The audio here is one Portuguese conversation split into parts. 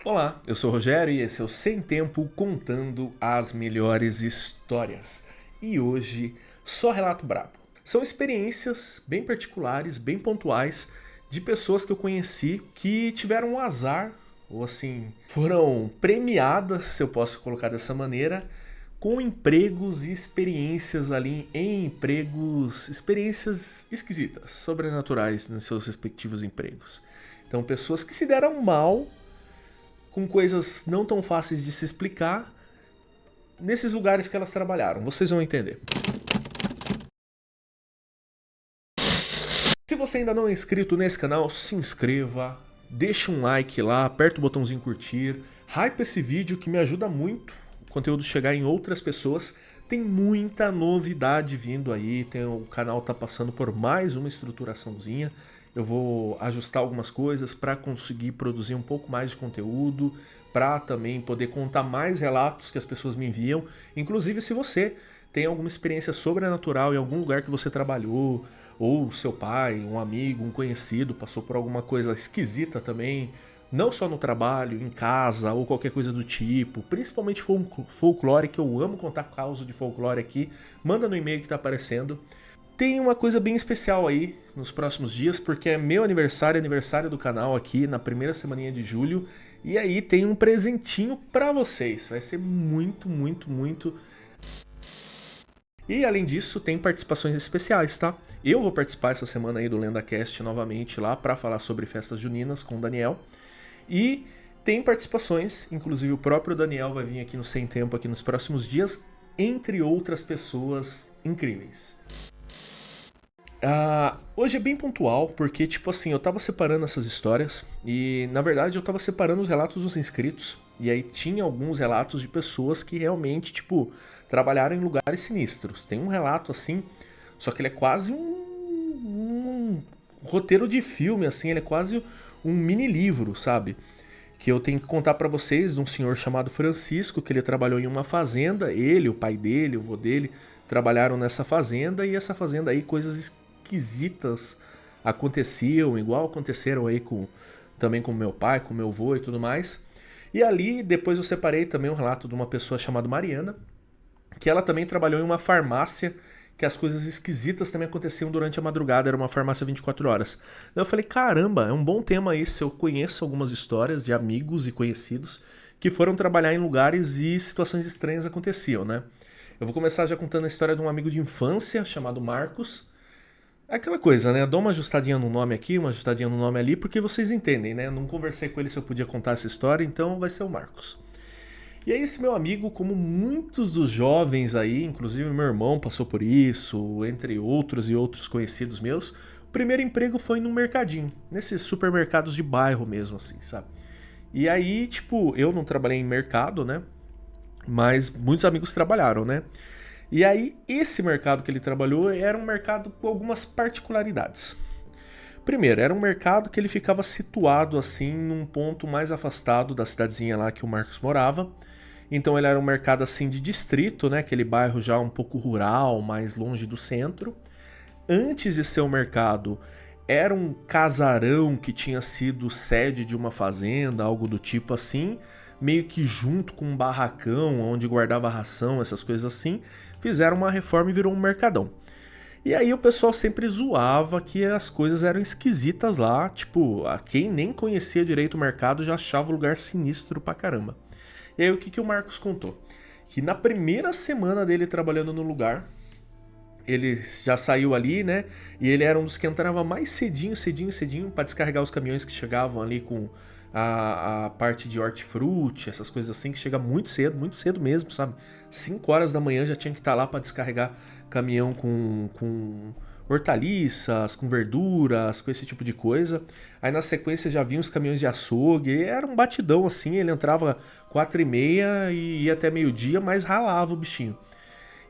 Olá, eu sou o Rogério e esse é o Sem Tempo contando as melhores histórias. E hoje, só relato brabo. São experiências bem particulares, bem pontuais, de pessoas que eu conheci que tiveram um azar, ou assim, foram premiadas, se eu posso colocar dessa maneira, com empregos e experiências ali em empregos, experiências esquisitas, sobrenaturais nos seus respectivos empregos. Então, pessoas que se deram mal com coisas não tão fáceis de se explicar nesses lugares que elas trabalharam. Vocês vão entender. Se você ainda não é inscrito nesse canal, se inscreva, deixa um like lá, aperta o botãozinho curtir, hype esse vídeo que me ajuda muito o conteúdo chegar em outras pessoas. Tem muita novidade vindo aí, o canal tá passando por mais uma estruturaçãozinha. Eu vou ajustar algumas coisas para conseguir produzir um pouco mais de conteúdo, para também poder contar mais relatos que as pessoas me enviam. Inclusive, se você tem alguma experiência sobrenatural em algum lugar que você trabalhou, ou seu pai, um amigo, um conhecido passou por alguma coisa esquisita também, não só no trabalho, em casa ou qualquer coisa do tipo, principalmente folclore, que eu amo contar causa de folclore aqui, manda no e-mail que tá aparecendo. Tem uma coisa bem especial aí nos próximos dias, porque é meu aniversário, aniversário do canal aqui na primeira semaninha de julho, e aí tem um presentinho pra vocês, vai ser muito, muito, muito. E além disso, tem participações especiais, tá? Eu vou participar essa semana aí do LendaCast novamente lá pra falar sobre festas juninas com o Daniel. E tem participações, inclusive o próprio Daniel vai vir aqui no Sem Tempo aqui nos próximos dias, entre outras pessoas incríveis. Hoje é bem pontual, porque, tipo assim, eu tava separando essas histórias e, na verdade, eu tava separando os relatos dos inscritos. E aí tinha alguns relatos de pessoas que realmente, tipo, trabalharam em lugares sinistros. Tem um relato assim, só que ele é quase um roteiro de filme, assim, ele é quase um mini livro, sabe? Que eu tenho que contar pra vocês de um senhor chamado Francisco, que ele trabalhou em uma fazenda, ele, o pai dele, o vô dele, trabalharam nessa fazenda e essa fazenda aí, coisas esquisitas aconteciam, igual aconteceram aí também com meu pai, com meu avô e tudo mais. E ali depois eu separei também um relato de uma pessoa chamada Mariana, que ela também trabalhou em uma farmácia, que as coisas esquisitas também aconteciam durante a madrugada, era uma farmácia 24 horas. Daí eu falei, caramba, é um bom tema esse, eu conheço algumas histórias de amigos e conhecidos que foram trabalhar em lugares e situações estranhas aconteciam, né? Eu vou começar já contando a história de um amigo de infância chamado Marcos. É aquela coisa, né? Eu dou uma ajustadinha no nome aqui, uma ajustadinha no nome ali, porque vocês entendem, né? Eu não conversei com ele se eu podia contar essa história, então vai ser o Marcos. E aí esse meu amigo, como muitos dos jovens aí, inclusive meu irmão passou por isso, entre outros e outros conhecidos meus, o primeiro emprego foi num mercadinho, nesses supermercados de bairro mesmo, assim, sabe? E aí, tipo, eu não trabalhei em mercado, né? Mas muitos amigos trabalharam, né? E aí, esse mercado que ele trabalhou era um mercado com algumas particularidades. Primeiro, era um mercado que ele ficava situado assim num ponto mais afastado da cidadezinha lá que o Marcos morava. Então ele era um mercado assim de distrito, né? Aquele bairro já um pouco rural, mais longe do centro. Antes de ser um mercado, era um casarão que tinha sido sede de uma fazenda, algo do tipo assim, meio que junto com um barracão onde guardava ração, essas coisas assim, fizeram uma reforma e virou um mercadão. E aí o pessoal sempre zoava que as coisas eram esquisitas lá, tipo, quem nem conhecia direito o mercado já achava o lugar sinistro pra caramba. E aí o que o Marcos contou? Que na primeira semana dele trabalhando no lugar, ele já saiu ali, né? E ele era um dos que entrava mais cedinho para descarregar os caminhões que chegavam ali com a parte de hortifruti, essas coisas assim, que chega muito cedo mesmo, sabe? 5 horas da manhã já tinha que estar lá para descarregar caminhão com hortaliças, com verduras, com esse tipo de coisa. Aí na sequência já vinham os caminhões de açougue, era um batidão assim, ele entrava 4h30 e ia até meio-dia, mas ralava o bichinho.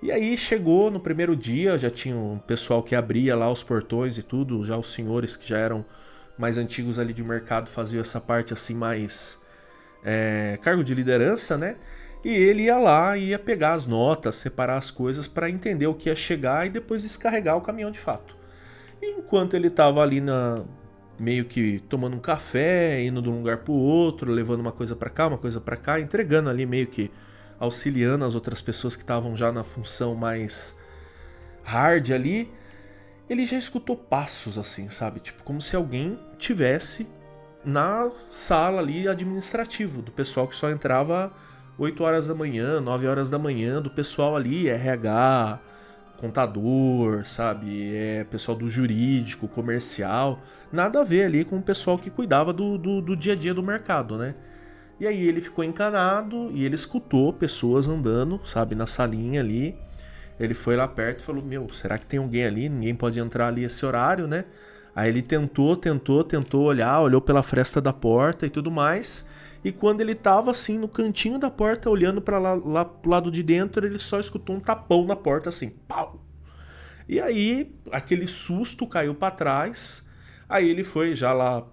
E aí chegou no primeiro dia, já tinha um pessoal que abria lá os portões e tudo, já os senhores que já eram mais antigos ali de mercado faziam essa parte assim mais cargo de liderança, né? E ele ia lá e ia pegar as notas, separar as coisas para entender o que ia chegar e depois descarregar o caminhão de fato. E enquanto ele estava ali meio que tomando um café, indo de um lugar pro outro, levando uma coisa pra cá, entregando ali meio que auxiliando as outras pessoas que estavam já na função mais hard ali. Ele já escutou passos assim, sabe? Tipo, como se alguém tivesse na sala ali administrativo, do pessoal que só entrava 8 horas da manhã, 9 horas da manhã, do pessoal ali, RH, contador, sabe? Pessoal do jurídico, comercial. Nada a ver ali com o pessoal que cuidava do dia a dia do mercado, né? E aí ele ficou encanado e ele escutou pessoas andando, sabe? Na salinha ali. Ele foi lá perto e falou, meu, será que tem alguém ali? Ninguém pode entrar ali esse horário, né? Aí ele tentou olhar, olhou pela fresta da porta e tudo mais. E quando ele tava assim no cantinho da porta, olhando para lá pro lado de dentro, ele só escutou um tapão na porta assim, pau! E aí aquele susto caiu para trás. Aí ele foi já lá,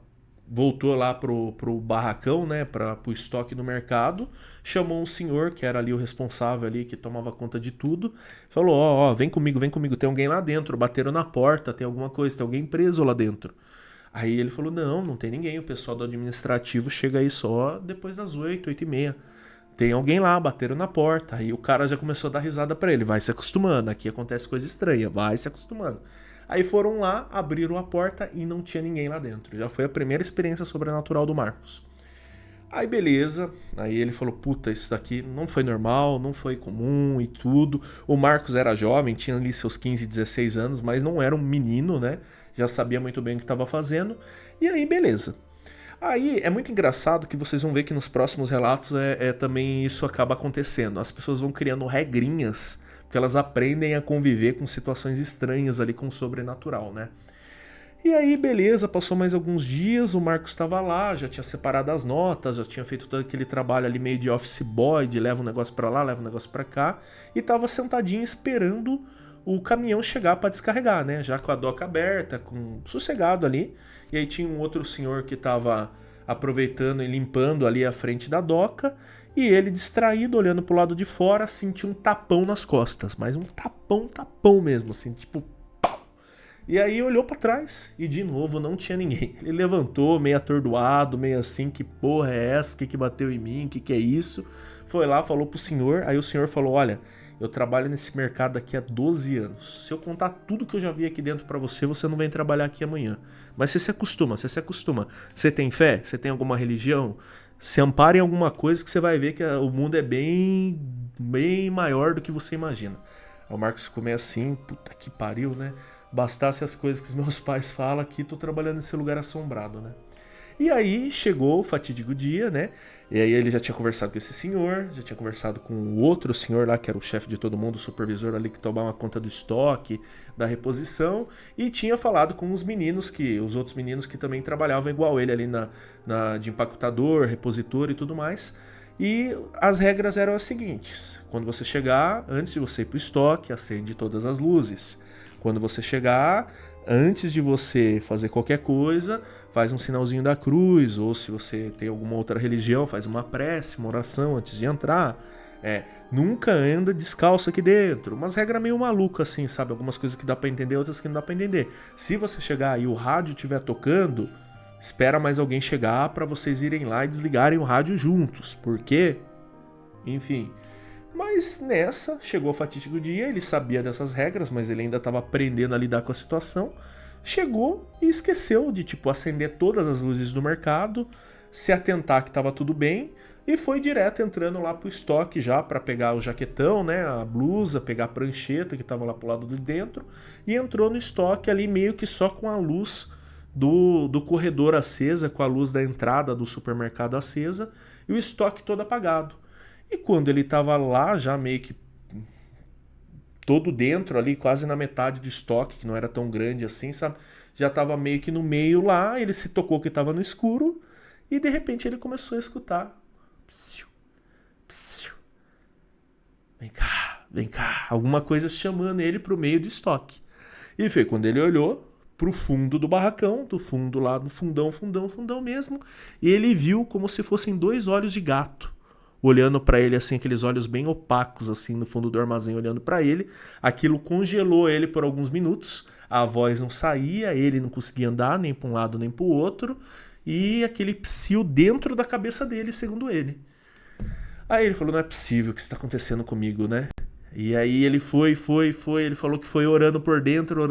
voltou lá pro barracão, né, pro estoque no mercado, chamou um senhor que era ali o responsável ali, que tomava conta de tudo, falou, ó, vem comigo, tem alguém lá dentro, bateram na porta, tem alguma coisa, tem alguém preso lá dentro. Aí ele falou, não tem ninguém, o pessoal do administrativo chega aí só depois das 8h30. Tem alguém lá, bateram na porta. Aí o cara já começou a dar risada pra ele, vai se acostumando, aqui acontece coisa estranha, vai se acostumando. Aí foram lá, abriram a porta e não tinha ninguém lá dentro. Já foi a primeira experiência sobrenatural do Marcos. Aí beleza, aí ele falou, puta, isso daqui não foi normal, não foi comum e tudo. O Marcos era jovem, tinha ali seus 15, 16 anos, mas não era um menino, né? Já sabia muito bem o que estava fazendo. E aí beleza. Aí é muito engraçado que vocês vão ver que nos próximos relatos também isso acaba acontecendo. As pessoas vão criando regrinhas, porque elas aprendem a conviver com situações estranhas ali com o sobrenatural, né? E aí, beleza, passou mais alguns dias, o Marcos estava lá, já tinha separado as notas, já tinha feito todo aquele trabalho ali meio de office boy, de leva um negócio pra lá, leva um negócio pra cá, e tava sentadinho esperando o caminhão chegar para descarregar, né? Já com a doca aberta, sossegado ali. E aí tinha um outro senhor que tava aproveitando e limpando ali a frente da doca, e ele distraído, olhando pro lado de fora, sentiu um tapão nas costas, mas um tapão mesmo, assim, tipo... E aí olhou pra trás e de novo não tinha ninguém. Ele levantou meio atordoado, meio assim, que porra é essa? Que bateu em mim? Que é isso? Foi lá, falou pro senhor, aí o senhor falou, olha, eu trabalho nesse mercado aqui há 12 anos. Se eu contar tudo que eu já vi aqui dentro pra você, você não vem trabalhar aqui amanhã. Mas você se acostuma. Você tem fé? Você tem alguma religião? Se ampara em alguma coisa que você vai ver que o mundo é bem maior do que você imagina. Aí o Marcos ficou meio assim, puta que pariu, né? Bastasse as coisas que os meus pais falam aqui, tô trabalhando nesse lugar assombrado, né? E aí chegou o fatídico dia, né? E aí ele já tinha conversado com esse senhor, já tinha conversado com o outro senhor lá, que era o chefe de todo mundo, o supervisor ali que tomava conta do estoque, da reposição, e tinha falado com os outros meninos que também trabalhavam igual ele ali de empacotador, repositor e tudo mais. E as regras eram as seguintes: quando você chegar, antes de você ir pro estoque, acende todas as luzes. Quando você chegar, antes de você fazer qualquer coisa, faz um sinalzinho da cruz, ou se você tem alguma outra religião, faz uma prece, uma oração antes de entrar. Nunca anda descalço aqui dentro. Umas regras meio malucas assim, sabe? Algumas coisas que dá pra entender, outras que não dá pra entender. Se você chegar e o rádio estiver tocando, espera mais alguém chegar pra vocês irem lá e desligarem o rádio juntos. Por quê? Enfim... Mas nessa, chegou o fatídico dia, ele sabia dessas regras, mas ele ainda estava aprendendo a lidar com a situação. Chegou e esqueceu de, acender todas as luzes do mercado, se atentar que estava tudo bem, e foi direto entrando lá pro estoque já para pegar o jaquetão, né, a blusa, pegar a prancheta que estava lá pro lado de dentro, e entrou no estoque ali meio que só com a luz do corredor acesa, com a luz da entrada do supermercado acesa, e o estoque todo apagado. E quando ele tava lá, já meio que todo dentro ali, quase na metade do estoque, que não era tão grande assim, sabe? Já tava meio que no meio lá, ele se tocou que tava no escuro, e de repente ele começou a escutar. Psiu, psiu. Vem cá, alguma coisa chamando ele pro meio do estoque. E foi quando ele olhou pro fundo do barracão, do fundo lá, do fundão mesmo, e ele viu como se fossem 2 olhos de gato olhando pra ele assim, aqueles olhos bem opacos assim no fundo do armazém olhando pra ele. Aquilo congelou ele por alguns minutos. A voz não saía, ele não conseguia andar nem pra um lado nem pro outro, e aquele psil dentro da cabeça dele, segundo ele. Aí ele falou: "Não é possível que isso tá acontecendo comigo, né?" E aí ele foi, ele falou que foi orando por dentro,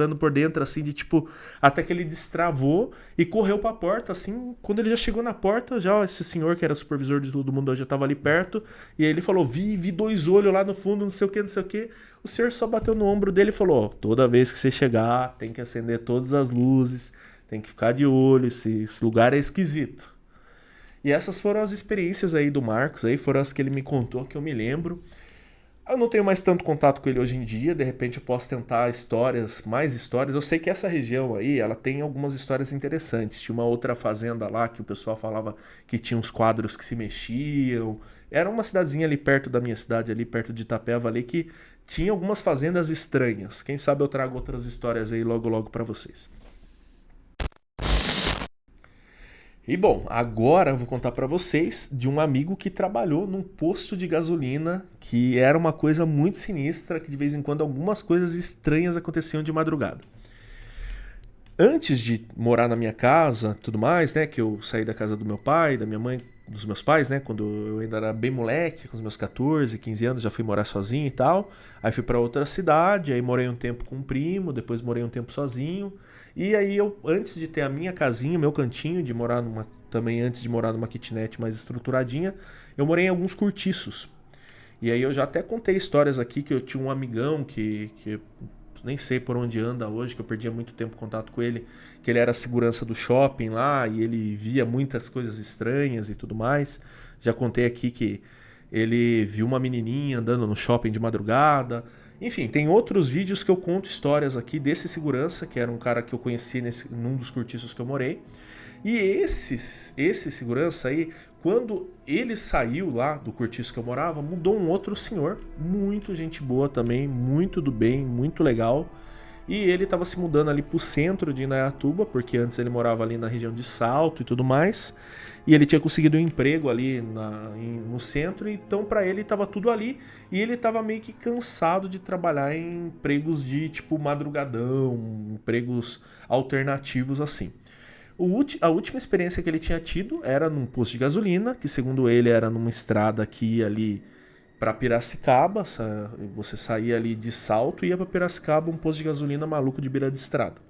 assim, de tipo, até que ele destravou e correu pra porta, assim, quando ele já chegou na porta, já esse senhor que era supervisor de todo mundo já tava ali perto, e aí ele falou: vi dois olhos lá no fundo, não sei o que, não sei o que. O senhor só bateu no ombro dele e falou: "Ó, toda vez que você chegar, tem que acender todas as luzes, tem que ficar de olho, esse lugar é esquisito." E essas foram as experiências aí do Marcos, aí foram as que ele me contou, que eu me lembro. Eu não tenho mais tanto contato com ele hoje em dia, de repente eu posso tentar histórias, mais histórias. Eu sei que essa região aí, ela tem algumas histórias interessantes. Tinha uma outra fazenda lá que o pessoal falava que tinha uns quadros que se mexiam. Era uma cidadezinha ali perto da minha cidade, ali perto de Itapeva, ali, que tinha algumas fazendas estranhas. Quem sabe eu trago outras histórias aí logo logo pra vocês. E bom, agora eu vou contar pra vocês de um amigo que trabalhou num posto de gasolina, que era uma coisa muito sinistra, que de vez em quando algumas coisas estranhas aconteciam de madrugada. Antes de morar na minha casa, tudo mais, né, que eu saí da casa do meu pai, da minha mãe, dos meus pais, né, quando eu ainda era bem moleque, com os meus 14, 15 anos, já fui morar sozinho e tal. Aí fui pra outra cidade, aí morei um tempo com um primo, depois morei um tempo sozinho. E aí eu, antes de ter a minha casinha, meu cantinho, de morar numa, também antes de morar numa kitnet mais estruturadinha, eu morei em alguns cortiços. E aí eu já até contei histórias aqui que eu tinha um amigão que nem sei por onde anda hoje, que eu perdia muito tempo contato com ele, que ele era segurança do shopping lá e ele via muitas coisas estranhas e tudo mais. Já contei aqui que ele viu uma menininha andando no shopping de madrugada. Enfim, tem outros vídeos que eu conto histórias aqui desse segurança, que era um cara que eu conheci num dos cortiços que eu morei. E esse segurança aí, quando ele saiu lá do cortiço que eu morava, mudou um outro senhor, muito gente boa também, muito do bem, muito legal. E ele estava se mudando ali pro centro de Indaiatuba, porque antes ele morava ali na região de Salto e tudo mais. E ele tinha conseguido um emprego ali no centro, então para ele estava tudo ali. E ele estava meio que cansado de trabalhar em empregos de tipo madrugadão, empregos alternativos assim. A última experiência que ele tinha tido era num posto de gasolina, que segundo ele era numa estrada que ia ali para Piracicaba. Você saía ali de Salto e ia para Piracicaba, um posto de gasolina maluco de beira de estrada.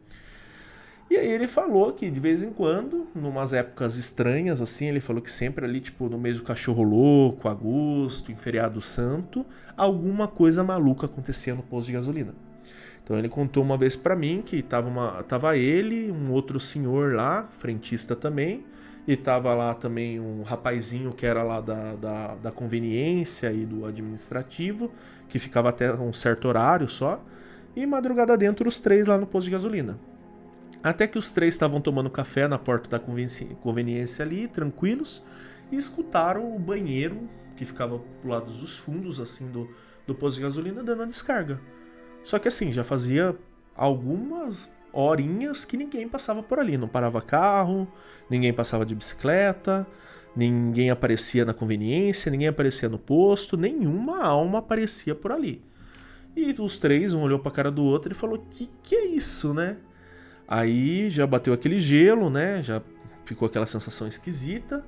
E aí ele falou que de vez em quando, numas épocas estranhas assim, ele falou que sempre ali tipo no mês do cachorro louco, agosto, em feriado santo, alguma coisa maluca acontecia no posto de gasolina. Então ele contou uma vez pra mim que tava ele, um outro senhor lá, frentista também, e tava lá também um rapazinho que era lá da conveniência e do administrativo, que ficava até um certo horário só, e madrugada dentro os três lá no posto de gasolina. Até que os três estavam tomando café na porta da conveniência ali, tranquilos, e escutaram o banheiro, que ficava pro lado dos fundos assim do posto de gasolina, dando a descarga. Só que assim, já fazia algumas horinhas que ninguém passava por ali. Não parava carro, ninguém passava de bicicleta, ninguém aparecia na conveniência, ninguém aparecia no posto, nenhuma alma aparecia por ali. E os três, um olhou pra cara do outro e falou: que é isso, né? Aí já bateu aquele gelo, né? Já ficou aquela sensação esquisita.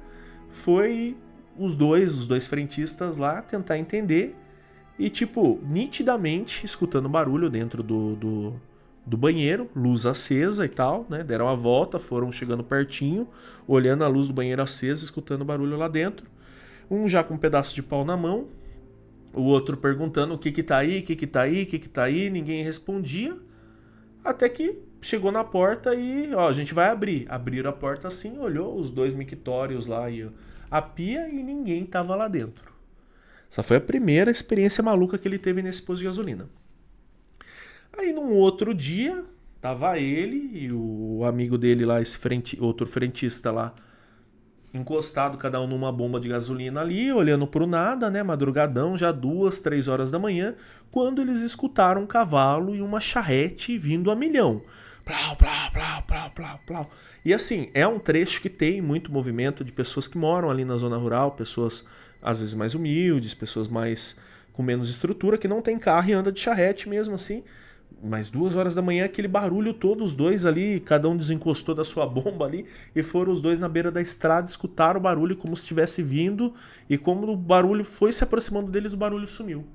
Foi os dois frentistas lá tentar entender. E, tipo, nitidamente escutando barulho dentro do banheiro, luz acesa e tal, né? Deram a volta, foram chegando pertinho, olhando a luz do banheiro acesa, escutando barulho lá dentro. Um já com um pedaço de pau na mão, o outro perguntando o que tá aí, o que tá aí, o que tá aí, ninguém respondia. Até que chegou na porta e, ó, a gente vai abrir. Abriram a porta assim, olhou os dois mictórios lá e a pia e ninguém tava lá dentro. Essa foi a primeira experiência maluca que ele teve nesse posto de gasolina. Aí num outro dia, tava ele e o amigo dele lá, outro frentista lá, encostado cada um numa bomba de gasolina ali, olhando pro nada, né, madrugadão, já 2, 3 horas da manhã, quando eles escutaram um cavalo e uma charrete vindo a milhão. plau, plau, plau, plau, plau, plau. E assim, é um trecho que tem muito movimento de pessoas que moram ali na zona rural, pessoas às vezes mais humildes, pessoas mais com menos estrutura, que não tem carro e anda de charrete mesmo assim. Mas 2 horas da manhã, aquele barulho todo, os dois ali, cada um desencostou da sua bomba ali, e foram os dois na beira da estrada, escutaram o barulho como se estivesse vindo, e como o barulho foi se aproximando deles, o barulho sumiu.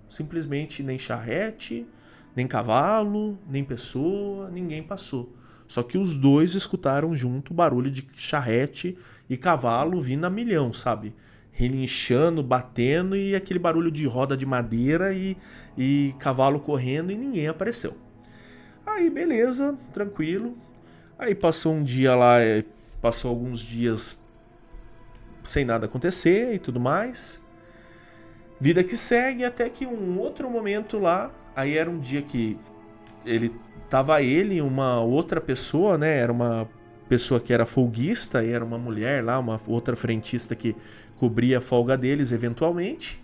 Simplesmente nem charrete, nem cavalo, nem pessoa, ninguém passou. Só que os dois escutaram junto o barulho de charrete e cavalo vindo a milhão, sabe? Relinchando, batendo e aquele barulho de roda de madeira e cavalo correndo e ninguém apareceu. Aí beleza, tranquilo. Aí passou um dia lá, passou alguns dias sem nada acontecer e tudo mais. Vida que segue até que um outro momento lá, aí era um dia que ele e uma outra pessoa, né? Era uma pessoa que era folguista e era uma mulher lá, uma outra frentista que cobria a folga deles eventualmente.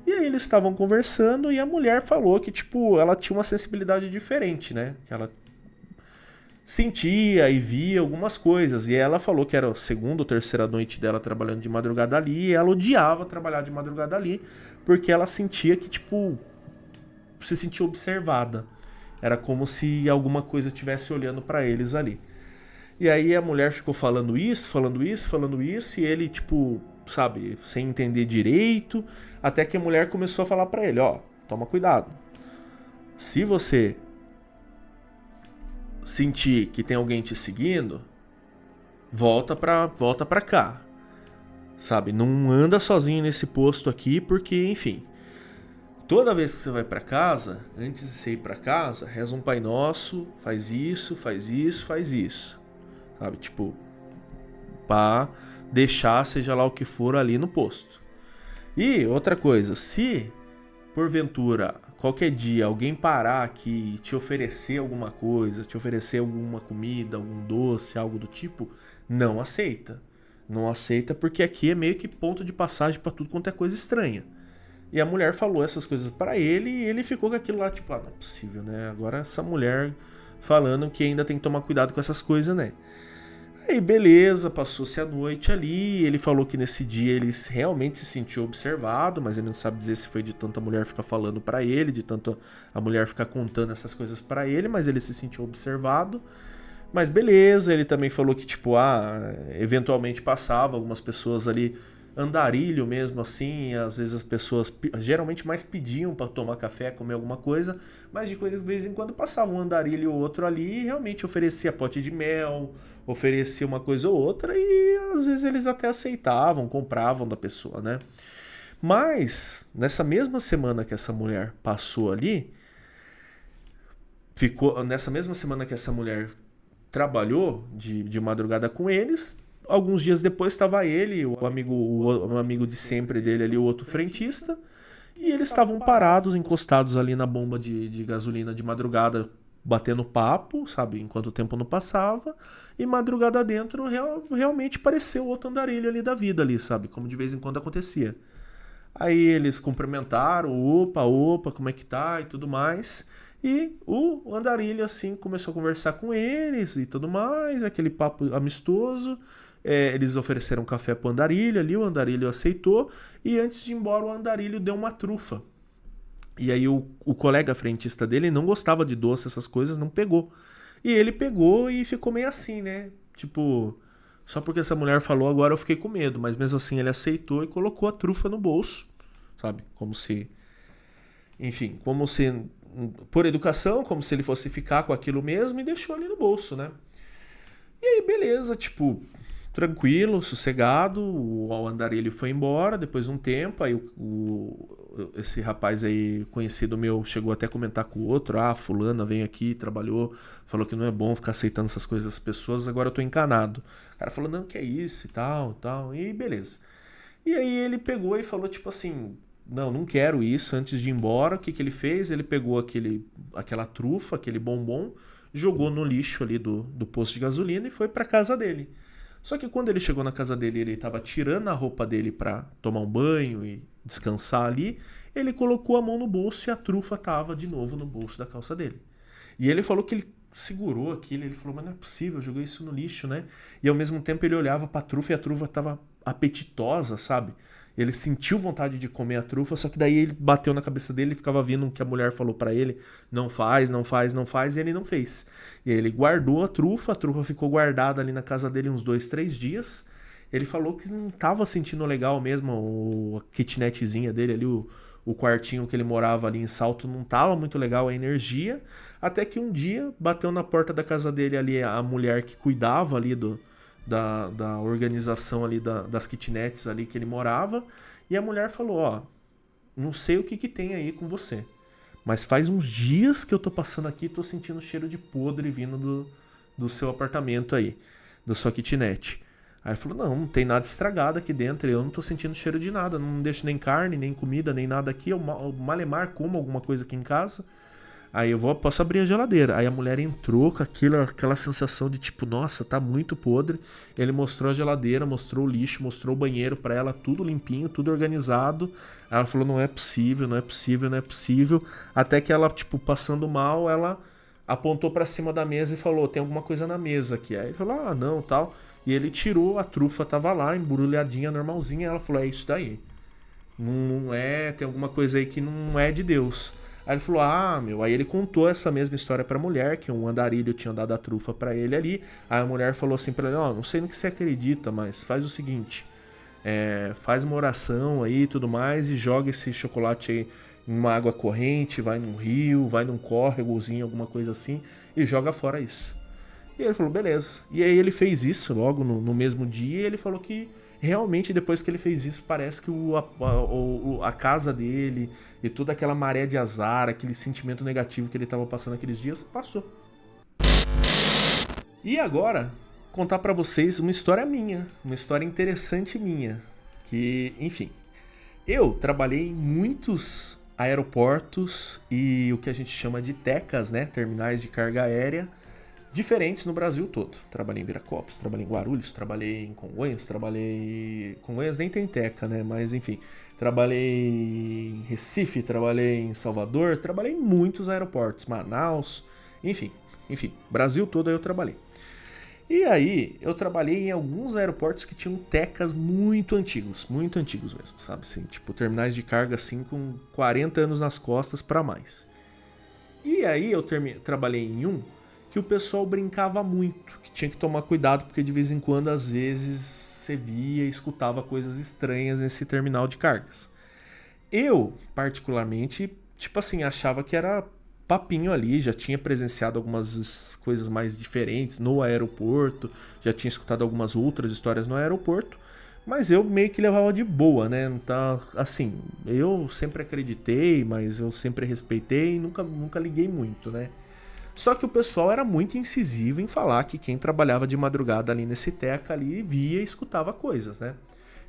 E aí eles estavam conversando e a mulher falou que, tipo, ela tinha uma sensibilidade diferente, né? Que ela sentia e via algumas coisas. E ela falou que era a segunda ou terceira noite dela trabalhando de madrugada ali, e ela odiava trabalhar de madrugada ali, porque ela sentia que, tipo, se sentia observada. Era como se alguma coisa estivesse olhando pra eles ali. E aí a mulher ficou falando isso, falando isso, falando isso, e ele, tipo, sabe, sem entender direito, até que a mulher começou a falar pra ele, ó, toma cuidado. Se você sentir que tem alguém te seguindo, volta pra cá. Sabe, não anda sozinho nesse posto aqui, porque, enfim, toda vez que você vai pra casa, antes de você ir pra casa, reza um Pai Nosso, faz isso, faz isso, faz isso. Sabe, tipo, pra deixar, seja lá o que for, ali no posto. E outra coisa, se porventura qualquer dia alguém parar aqui e te oferecer alguma coisa, te oferecer alguma comida, algum doce, algo do tipo, não aceita. Não aceita porque aqui é meio que ponto de passagem pra tudo quanto é coisa estranha. E a mulher falou essas coisas pra ele e ele ficou com aquilo lá, tipo, ah, não é possível, né? Agora essa mulher falando que ainda tem que tomar cuidado com essas coisas, né? Aí beleza, passou-se a noite ali, ele falou que nesse dia ele realmente se sentiu observado, mas ele não sabe dizer se foi de tanta mulher ficar falando pra ele, de tanto a mulher ficar contando essas coisas pra ele, mas ele se sentiu observado. Mas beleza, ele também falou que, tipo, eventualmente passava algumas pessoas ali, andarilho mesmo assim, às vezes as pessoas geralmente mais pediam para tomar café, comer alguma coisa, mas de vez em quando passava um andarilho ou outro ali e realmente oferecia pote de mel, oferecia uma coisa ou outra e às vezes eles até aceitavam, compravam da pessoa, né? Mas, nessa mesma semana que essa mulher passou ali, nessa mesma semana que essa mulher trabalhou de madrugada com eles. Alguns dias depois estava ele, o amigo de sempre dele ali, o outro frentista, e eles estavam parados, encostados ali na bomba de gasolina de madrugada, batendo papo, sabe, enquanto o tempo não passava, e madrugada dentro realmente pareceu outro andarilho ali da vida ali, sabe, como de vez em quando acontecia. Aí eles cumprimentaram, opa, como é que tá e tudo mais. E o andarilho, assim, começou a conversar com eles e tudo mais, aquele papo amistoso. Eles ofereceram café pro andarilho ali, o andarilho aceitou. E antes de ir embora, o andarilho deu uma trufa. E aí o colega frentista dele não gostava de doce, essas coisas, não pegou. E ele pegou e ficou meio assim, né? Tipo, só porque essa mulher falou, agora eu fiquei com medo. Mas mesmo assim ele aceitou e colocou a trufa no bolso, sabe? Como se... Enfim, como se... por educação, como se ele fosse ficar com aquilo mesmo e deixou ali no bolso, né? E aí, beleza, tipo, tranquilo, sossegado, o andarilho foi embora, depois de um tempo, aí esse rapaz aí, conhecido meu, chegou até a comentar com o outro, fulana veio aqui, trabalhou, falou que não é bom ficar aceitando essas coisas das pessoas, agora eu tô encanado. O cara falou, não, que é isso e tal, e beleza. E aí ele pegou e falou, tipo assim... Não quero isso. Antes de ir embora, o que ele fez? Ele pegou aquela trufa, aquele bombom, jogou no lixo ali do posto de gasolina e foi pra casa dele. Só que quando ele chegou na casa dele, ele estava tirando a roupa dele pra tomar um banho e descansar ali, ele colocou a mão no bolso e a trufa estava de novo no bolso da calça dele. E ele falou que ele segurou aquilo, ele falou, mas não é possível, eu joguei isso no lixo, né? E ao mesmo tempo ele olhava pra trufa e a trufa tava apetitosa, sabe? Ele sentiu vontade de comer a trufa, só que daí ele bateu na cabeça dele e ficava vindo o que a mulher falou pra ele, não faz, não faz, não faz, e ele não fez. E aí ele guardou a trufa ficou guardada ali na casa dele uns 2, 3 dias. Ele falou que não tava sentindo legal mesmo, a kitnetzinha dele ali, o quartinho que ele morava ali em Salto não tava muito legal a energia, até que um dia bateu na porta da casa dele ali a mulher que cuidava ali da organização ali das kitnets ali que ele morava, e a mulher falou, ó, não sei o que que tem aí com você, mas faz uns dias que eu tô passando aqui e tô sentindo cheiro de podre vindo do seu apartamento aí, da sua kitnet. Aí ele falou, não tem nada estragado aqui dentro, eu não tô sentindo cheiro de nada, não deixo nem carne, nem comida, nem nada aqui, eu malemar como alguma coisa aqui em casa. Aí posso abrir a geladeira. Aí a mulher entrou com aquela sensação de tipo, nossa, tá muito podre. Ele mostrou a geladeira, mostrou o lixo, mostrou o banheiro pra ela, tudo limpinho, tudo organizado. Aí ela falou, não é possível, não é possível, não é possível. Até que ela, tipo, passando mal, ela apontou pra cima da mesa e falou, tem alguma coisa na mesa aqui. Aí ele falou, ah, não, tal. E ele tirou, a trufa tava lá, embrulhadinha, normalzinha. Ela falou, é isso daí. Não é, tem alguma coisa aí que não é de Deus. Aí ele falou, ah, meu. Aí ele contou essa mesma história pra mulher, que um andarilho tinha dado a trufa pra ele ali. Aí a mulher falou assim pra ele, ó, não sei no que você acredita, mas faz o seguinte, faz uma oração aí e tudo mais e joga esse chocolate aí em uma água corrente, vai num rio, vai num córregozinho, alguma coisa assim, e joga fora isso. E ele falou, beleza. E aí ele fez isso logo no mesmo dia e ele falou que realmente depois que ele fez isso parece que a casa dele e toda aquela maré de azar, aquele sentimento negativo que ele estava passando aqueles dias, passou. E agora, contar pra vocês uma história minha, uma história interessante minha, que, enfim, eu trabalhei em muitos aeroportos e o que a gente chama de TECAs, né, terminais de carga aérea, diferentes no Brasil todo. Trabalhei em Viracopos, trabalhei em Guarulhos, trabalhei em Congonhas, Congonhas nem tem teca, né? Mas enfim, trabalhei em Recife, trabalhei em Salvador, trabalhei em muitos aeroportos, Manaus, enfim, Brasil todo eu trabalhei. E aí, eu trabalhei em alguns aeroportos que tinham tecas muito antigos mesmo, sabe? Assim, tipo, terminais de carga assim com 40 anos nas costas pra mais. E aí eu trabalhei em um que o pessoal brincava muito, que tinha que tomar cuidado porque de vez em quando, às vezes, você via e escutava coisas estranhas nesse terminal de cargas. Eu, particularmente, tipo assim, achava que era papinho ali, já tinha presenciado algumas coisas mais diferentes no aeroporto, já tinha escutado algumas outras histórias no aeroporto, mas eu meio que levava de boa, né? Então, assim, eu sempre acreditei, mas eu sempre respeitei e nunca liguei muito, né? Só que o pessoal era muito incisivo em falar que quem trabalhava de madrugada ali nesse teca ali via e escutava coisas, né?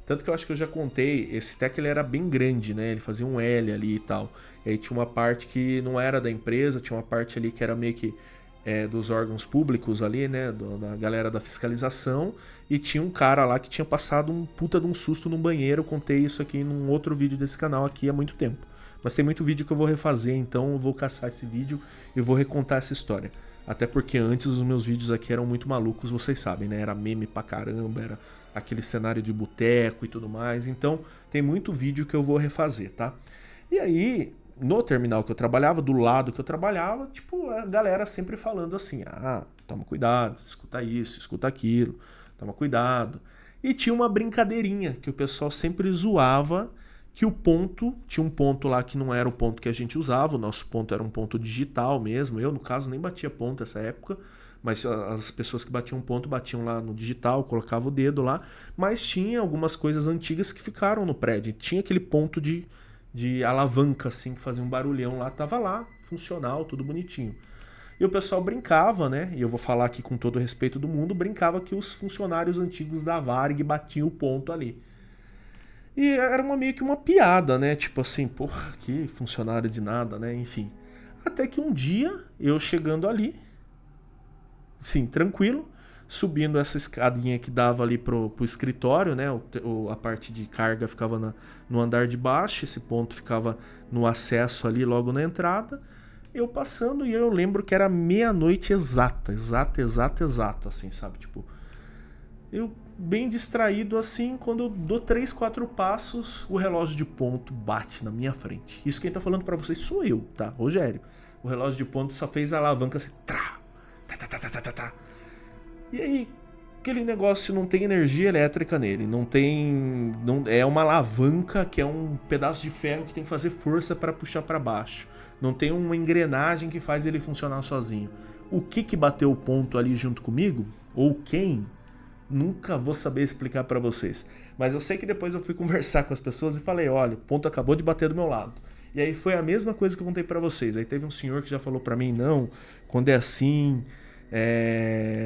Tanto que eu acho que eu já contei, esse teca ele era bem grande, né? Ele fazia um L ali e tal. E aí tinha uma parte que não era da empresa, tinha uma parte ali que era meio que dos órgãos públicos ali, né? Da galera da fiscalização. E tinha um cara lá que tinha passado um puta de um susto no banheiro. Eu contei isso aqui num outro vídeo desse canal aqui há muito tempo. Mas tem muito vídeo que eu vou refazer, então eu vou caçar esse vídeo e vou recontar essa história. Até porque antes os meus vídeos aqui eram muito malucos, vocês sabem, né? Era meme pra caramba, era aquele cenário de boteco e tudo mais. Então tem muito vídeo que eu vou refazer, tá? E aí, no terminal que eu trabalhava, do lado que eu trabalhava, tipo, a galera sempre falando assim, ah, toma cuidado, escuta isso, escuta aquilo, toma cuidado. E tinha uma brincadeirinha que o pessoal sempre zoava, que tinha um ponto lá que não era o ponto que a gente usava, o nosso ponto era um ponto digital mesmo, eu no caso nem batia ponto nessa época, mas as pessoas que batiam ponto batiam lá no digital, colocavam o dedo lá, mas tinha algumas coisas antigas que ficaram no prédio, tinha aquele ponto de alavanca assim, que fazia um barulhão lá, tava lá, funcional, tudo bonitinho. E o pessoal brincava, né, e eu vou falar aqui com todo o respeito do mundo, brincava que os funcionários antigos da Varig batiam o ponto ali. E era meio que uma piada, né? Tipo assim, porra, que funcionário de nada, né? Enfim. Até que um dia, eu chegando ali, sim, tranquilo, subindo essa escadinha que dava ali pro escritório, né? A parte de carga ficava no andar de baixo, esse ponto ficava no acesso ali logo na entrada. eu passando e eu lembro que era meia-noite exato, assim, sabe? Tipo, eu bem distraído assim, quando eu dou 3, 4 passos, o relógio de ponto bate na minha frente. Isso quem tá falando pra vocês sou eu, tá? Rogério. O relógio de ponto só fez a alavanca assim, tá, tá, tá, tá, tá, tá, tá. E aí, aquele negócio não tem energia elétrica nele, não tem, não é uma alavanca que é um pedaço de ferro que tem que fazer força para puxar para baixo. Não tem uma engrenagem que faz ele funcionar sozinho. O que bateu o ponto ali junto comigo? Ou quem? Nunca vou saber explicar para vocês. Mas eu sei que depois eu fui conversar com as pessoas e falei, olha, o ponto acabou de bater do meu lado. E aí foi a mesma coisa que eu contei para vocês. Aí teve um senhor que já falou para mim, não, quando é assim,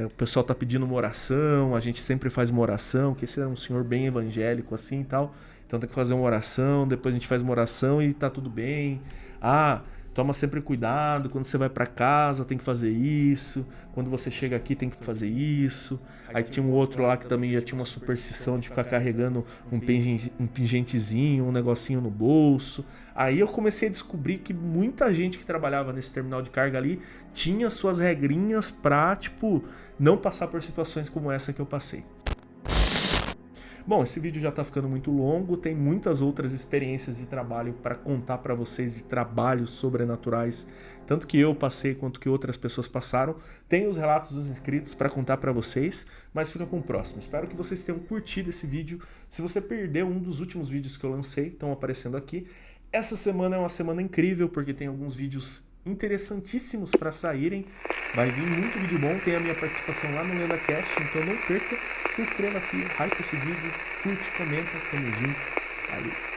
o pessoal tá pedindo uma oração, a gente sempre faz uma oração, que esse era um senhor bem evangélico assim e tal. Então tem que fazer uma oração, depois a gente faz uma oração e tá tudo bem. Ah, toma sempre cuidado, quando você vai para casa tem que fazer isso, quando você chega aqui tem que fazer isso. Aí tinha um outro lá que também já tinha uma superstição de ficar carregando um pingentezinho, um negocinho no bolso. Aí eu comecei a descobrir que muita gente que trabalhava nesse terminal de carga ali tinha suas regrinhas pra, tipo, não passar por situações como essa que eu passei. Bom, esse vídeo já tá ficando muito longo, tem muitas outras experiências de trabalho para contar para vocês de trabalhos sobrenaturais, tanto que eu passei quanto que outras pessoas passaram. Tem os relatos dos inscritos para contar para vocês, mas fica com o próximo. Espero que vocês tenham curtido esse vídeo. Se você perdeu um dos últimos vídeos que eu lancei, estão aparecendo aqui. Essa semana é uma semana incrível porque tem alguns vídeos interessantíssimos para saírem. Vai vir muito vídeo bom, tem a minha participação lá no LendaCast, então não perca, se inscreva aqui, hype esse vídeo, curte, comenta, tamo junto, valeu!